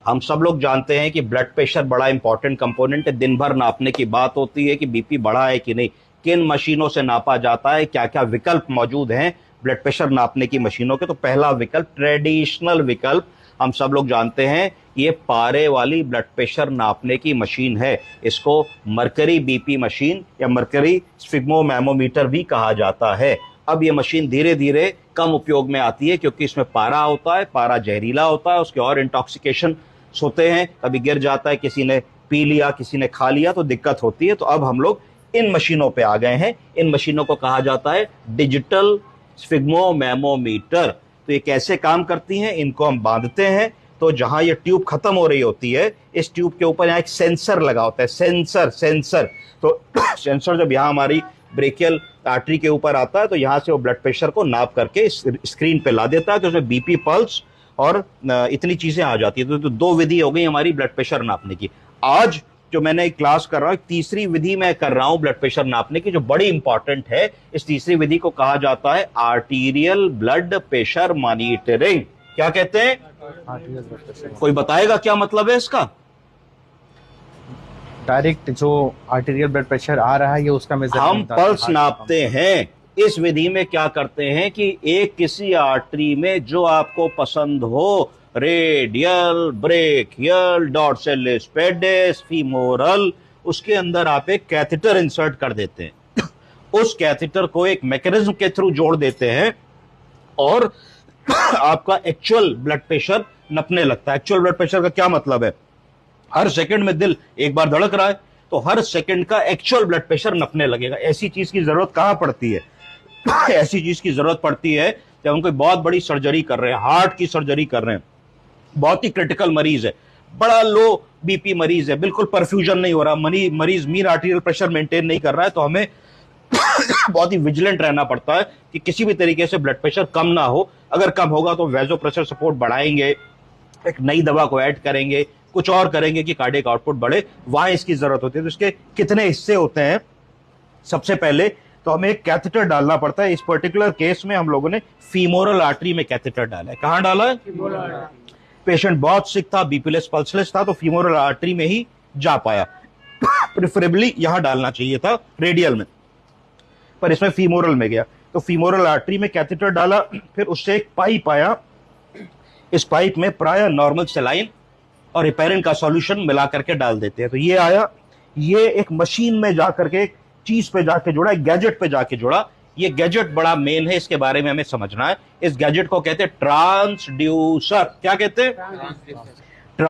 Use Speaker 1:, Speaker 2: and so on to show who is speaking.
Speaker 1: हम सब लोग जानते हैं कि ब्लड प्रेशर बड़ा इंपॉर्टेंट कंपोनेंट है। दिन भर नापने की बात होती है कि बीपी बढ़ा है कि नहीं, किन मशीनों से नापा जाता है, क्या क्या विकल्प मौजूद हैं ब्लड प्रेशर नापने की मशीनों के। तो पहला विकल्प, ट्रेडिशनल विकल्प, हम सब लोग जानते हैं ये पारे वाली ब्लड प्रेशर नापने की मशीन है। इसको मरकरी बीपी मशीन या मरकरी स्फिग्मोमैमोमीटर भी कहा जाता है। अब ये मशीन धीरे धीरे कम उपयोग में आती है क्योंकि इसमें पारा होता है, पारा जहरीला होता है, उसके और इंटॉक्सिकेशन होते हैं, कभी गिर जाता है, किसी ने पी लिया, किसी ने खा लिया तो दिक्कत होती है। तो अब हम लोग इन मशीनों पे आ गए हैं। इन मशीनों को कहा जाता है डिजिटल स्फिग्मोमैमोमीटर। तो ये कैसे काम करती हैं, इनको हम बांधते हैं तो जहां ये ट्यूब खत्म हो रही होती है, इस ट्यूब के ऊपर यहाँ एक सेंसर लगा होता है। सेंसर तो सेंसर जब यहाँ हमारी ब्रेकियल आर्टरी के ऊपर आता है तो यहाँ से वो ब्लड प्रेशर को नाप करके स्क्रीन पे ला देता है। तो उसमें बीपी, पल्स और इतनी चीजें आ जाती है। तो दो विधि हो गई हमारी ब्लड प्रेशर नापने की। आज जो मैंने एक क्लास कर रहा हूं, तीसरी विधि मैं कर रहा हूं ब्लड प्रेशर नापने की, जो बड़ी इंपॉर्टेंट है। इस तीसरी विधि को कहा जाता है आर्टीरियल ब्लड प्रेशर मॉनिटरिंग। क्या कहते हैं? कोई बताएगा क्या मतलब है इसका?
Speaker 2: डायरेक्ट जो आर्टीरियल ब्लड प्रेशर आ रहा है ये उसका
Speaker 1: हम पल्स नापते हैं। इस विधि में क्या करते हैं कि एक किसी आर्टरी में जो आपको पसंद हो, रेडियल, ब्रेकियल, डॉर्सेलिस पेडिस, फीमोरल, उसके अंदर आप एक कैथेटर इंसर्ट कर देते हैं। उस कैथेटर को एक मैकेनिज्म के थ्रू जोड़ देते हैं और आपका एक्चुअल ब्लड प्रेशर नपने लगता है। एक्चुअल ब्लड प्रेशर का क्या मतलब है? हर सेकंड में दिल एक बार धड़क रहा है तो हर सेकंड का एक्चुअल ब्लड प्रेशर नपने लगेगा। ऐसी चीज की जरूरत कहां पड़ती है? ऐसी चीज की जरूरत पड़ती है जब हम कोई बहुत बड़ी सर्जरी कर रहे हैं, हार्ट की सर्जरी कर रहे हैं, बहुत ही क्रिटिकल मरीज है, बड़ा लो बीपी मरीज है, बिल्कुल परफ्यूजन नहीं हो रहा, मरीज मीन आर्टीरियल प्रेशर मेंटेन नहीं कर रहा है, तो हमें बहुत ही विजिलेंट रहना पड़ता है कि किसी भी तरीके से ब्लड प्रेशर कम ना हो। अगर कम होगा तो वैसोप्रेशर सपोर्ट बढ़ाएंगे, एक नई दवा को ऐड करेंगे, कुछ और करेंगे कि कार्डियक आउटपुट बढ़े, वहां इसकी जरूरत होती है। तो इसके कितने हिस्से होते हैं? सबसे पहले तो हमें एक कैथेटर डालना पड़ता है। इस पर्टिकुलर केस में हम लोगों ने फीमोरल आर्टरी में कैथेटर डाला है। कहां डाला है? पेशेंट बहुत सिक था, बीपीलेस पल्सलेस था, तो फीमोरल आर्टरी में ही जा पाया। प्रेफरेबली यहां डालना चाहिए था रेडियल में, पर इसमें फीमोरल में गया। तो फीमोरल आर्टरी में कैथेटर डाला, फिर उससे एक पाइप आया। इस पाइप में प्राय नॉर्मल सेलाइन और हेपेरिन का सॉल्यूशन मिला करके डाल देते हैं। तो ये आया, ये एक मशीन में जाकर के, एक चीज पे जाके जुड़ा, एक गैजेट पे जाके जुड़ा। ये गैजेट बड़ा मेन है, इसके बारे में हमें समझना है। इस गैजेट को कहते हैं ट्रांसड्यूसर। क्या कहते हैं?